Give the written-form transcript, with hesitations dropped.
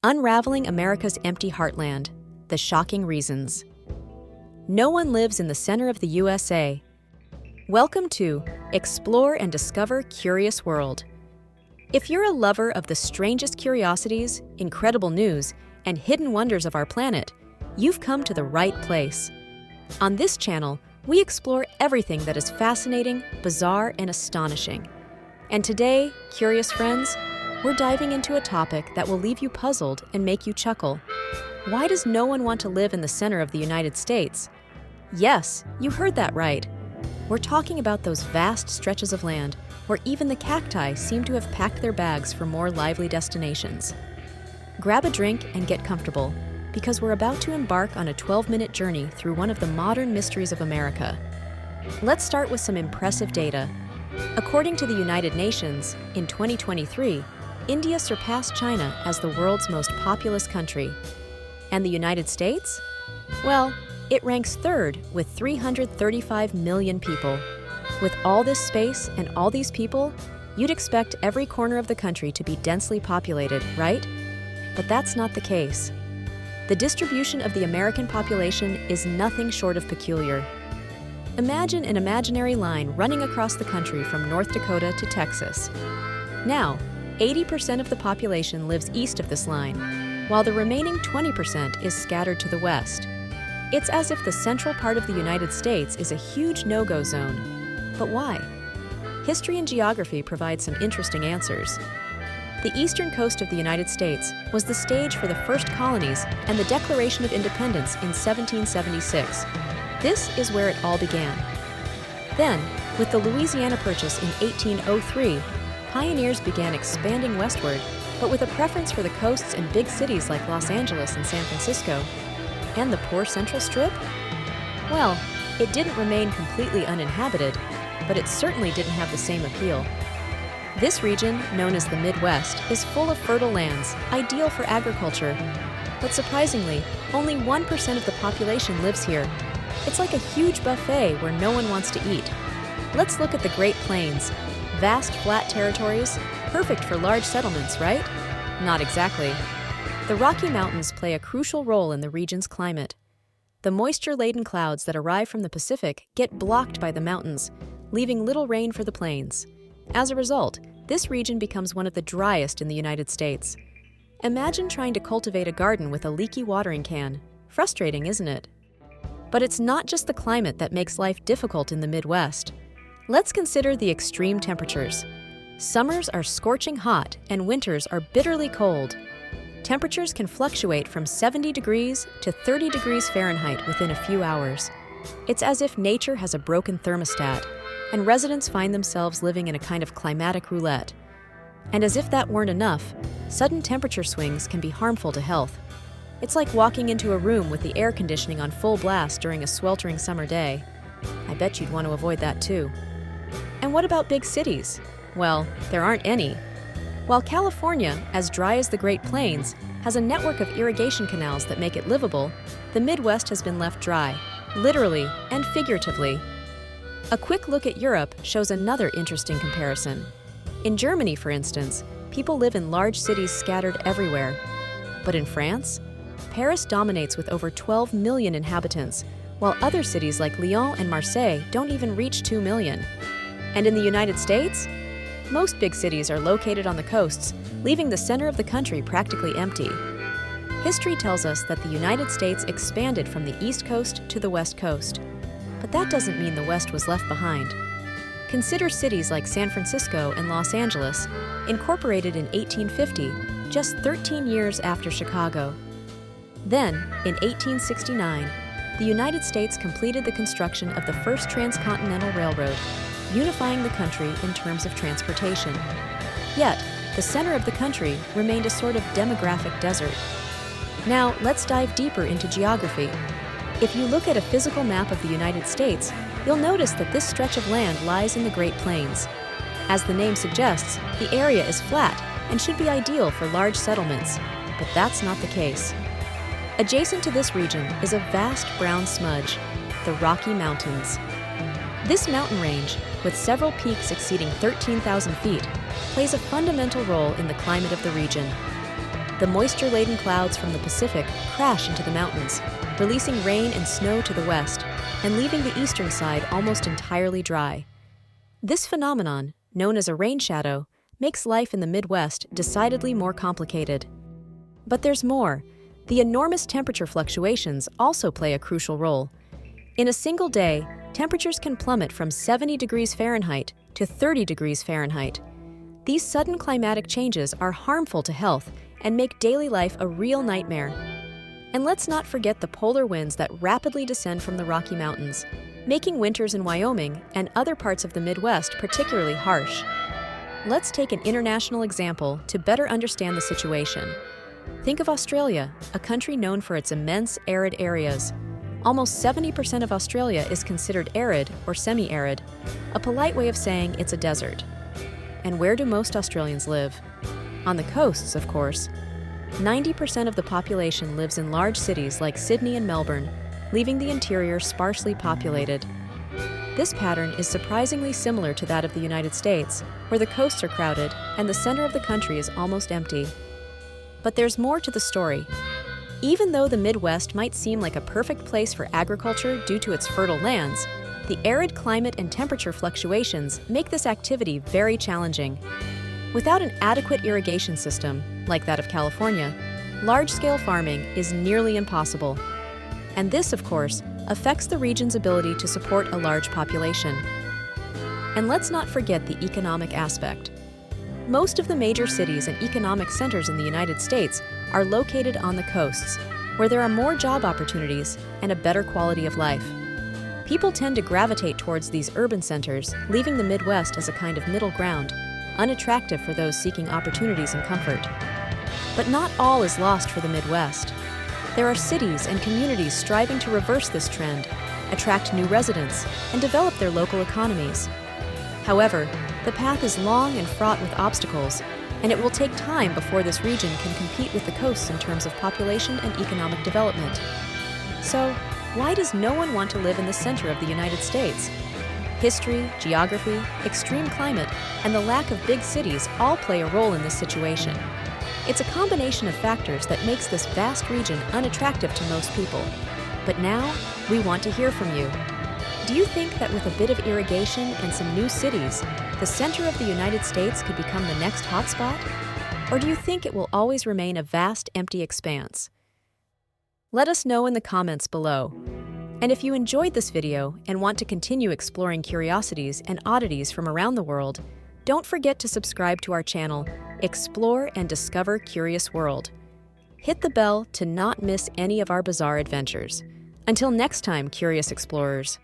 Unraveling America's Empty Heartland, The Shocking Reasons. No one lives in the center of the USA. Welcome to Explore and Discover Curious World. If you're a lover of the strangest curiosities, incredible news, and hidden wonders of our planet, you've come to the right place. On this channel, we explore everything that is fascinating, bizarre, and astonishing. And today, curious friends, we're diving into a topic that will leave you puzzled and make you chuckle. Why does no one want to live in the center of the United States? Yes, you heard that right. We're talking about those vast stretches of land where even the cacti seem to have packed their bags for more lively destinations. Grab a drink and get comfortable, because we're about to embark on a 12-minute journey through one of the modern mysteries of America. Let's start with some impressive data. According to the United Nations, in 2023, India surpassed China as the world's most populous country. And the United States? Well, it ranks third with 335 million people. With all this space and all these people, you'd expect every corner of the country to be densely populated, right? But that's not the case. The distribution of the American population is nothing short of peculiar. Imagine an imaginary line running across the country from North Dakota to Texas. Now, 80% of the population lives east of this line, while the remaining 20% is scattered to the west. It's as if the central part of the United States is a huge no-go zone. But why? History and geography provide some interesting answers. The eastern coast of the United States was the stage for the first colonies and the Declaration of Independence in 1776. This is where it all began. Then, with the Louisiana Purchase in 1803, pioneers began expanding westward, but with a preference for the coasts and big cities like Los Angeles and San Francisco. And the poor Central Strip? Well, it didn't remain completely uninhabited, but it certainly didn't have the same appeal. This region, known as the Midwest, is full of fertile lands, ideal for agriculture. But surprisingly, only 1% of the population lives here. It's like a huge buffet where no one wants to eat. Let's look at the Great Plains. Vast, flat territories, perfect for large settlements, right? Not exactly. The Rocky Mountains play a crucial role in the region's climate. The moisture-laden clouds that arrive from the Pacific get blocked by the mountains, leaving little rain for the plains. As a result, this region becomes one of the driest in the United States. Imagine trying to cultivate a garden with a leaky watering can. Frustrating, isn't it? But it's not just the climate that makes life difficult in the Midwest. Let's consider the extreme temperatures. Summers are scorching hot and winters are bitterly cold. Temperatures can fluctuate from 70 degrees to 30 degrees Fahrenheit within a few hours. It's as if nature has a broken thermostat, and residents find themselves living in a kind of climatic roulette. And as if that weren't enough, sudden temperature swings can be harmful to health. It's like walking into a room with the air conditioning on full blast during a sweltering summer day. I bet you'd want to avoid that too. And what about big cities? Well, there aren't any. While California, as dry as the Great Plains, has a network of irrigation canals that make it livable, the Midwest has been left dry, literally and figuratively. A quick look at Europe shows another interesting comparison. In Germany, for instance, people live in large cities scattered everywhere. But in France, Paris dominates with over 12 million inhabitants, while other cities like Lyon and Marseille don't even reach 2 million. And in the United States, most big cities are located on the coasts, leaving the center of the country practically empty. History tells us that the United States expanded from the East Coast to the West Coast. But that doesn't mean the West was left behind. Consider cities like San Francisco and Los Angeles, incorporated in 1850, just 13 years after Chicago. Then, in 1869, the United States completed the construction of the first transcontinental railroad, unifying the country in terms of transportation. Yet, the center of the country remained a sort of demographic desert. Now, let's dive deeper into geography. If you look at a physical map of the United States, you'll notice that this stretch of land lies in the Great Plains. As the name suggests, the area is flat and should be ideal for large settlements, but that's not the case. Adjacent to this region is a vast brown smudge, the Rocky Mountains. This mountain range, with several peaks exceeding 13,000 feet, plays a fundamental role in the climate of the region. The moisture-laden clouds from the Pacific crash into the mountains, releasing rain and snow to the west, and leaving the eastern side almost entirely dry. This phenomenon, known as a rain shadow, makes life in the Midwest decidedly more complicated. But there's more. The enormous temperature fluctuations also play a crucial role. In a single day, temperatures can plummet from 70 degrees Fahrenheit to 30 degrees Fahrenheit. These sudden climatic changes are harmful to health and make daily life a real nightmare. And let's not forget the polar winds that rapidly descend from the Rocky Mountains, making winters in Wyoming and other parts of the Midwest particularly harsh. Let's take an international example to better understand the situation. Think of Australia, a country known for its immense arid areas. Almost 70% of Australia is considered arid or semi-arid, a polite way of saying it's a desert. And where do most Australians live? On the coasts, of course. 90% of the population lives in large cities like Sydney and Melbourne, leaving the interior sparsely populated. This pattern is surprisingly similar to that of the United States, where the coasts are crowded and the center of the country is almost empty. But there's more to the story. Even though the Midwest might seem like a perfect place for agriculture due to its fertile lands, the arid climate and temperature fluctuations make this activity very challenging. Without an adequate irrigation system, like that of California, large-scale farming is nearly impossible. And this, of course, affects the region's ability to support a large population. And let's not forget the economic aspect. Most of the major cities and economic centers in the United States are located on the coasts, where there are more job opportunities and a better quality of life. People tend to gravitate towards these urban centers, leaving the Midwest as a kind of middle ground, unattractive for those seeking opportunities and comfort. But not all is lost for the Midwest. There are cities and communities striving to reverse this trend, attract new residents, and develop their local economies. However, the path is long and fraught with obstacles, and it will take time before this region can compete with the coasts in terms of population and economic development. So, why does no one want to live in the center of the United States? History, geography, extreme climate, and the lack of big cities all play a role in this situation. It's a combination of factors that makes this vast region unattractive to most people. But now, we want to hear from you. Do you think that with a bit of irrigation and some new cities, the center of the United States could become the next hotspot? Or do you think it will always remain a vast, empty expanse? Let us know in the comments below. And if you enjoyed this video and want to continue exploring curiosities and oddities from around the world, don't forget to subscribe to our channel, Explore and Discover Curious World. Hit the bell to not miss any of our bizarre adventures. Until next time, curious explorers.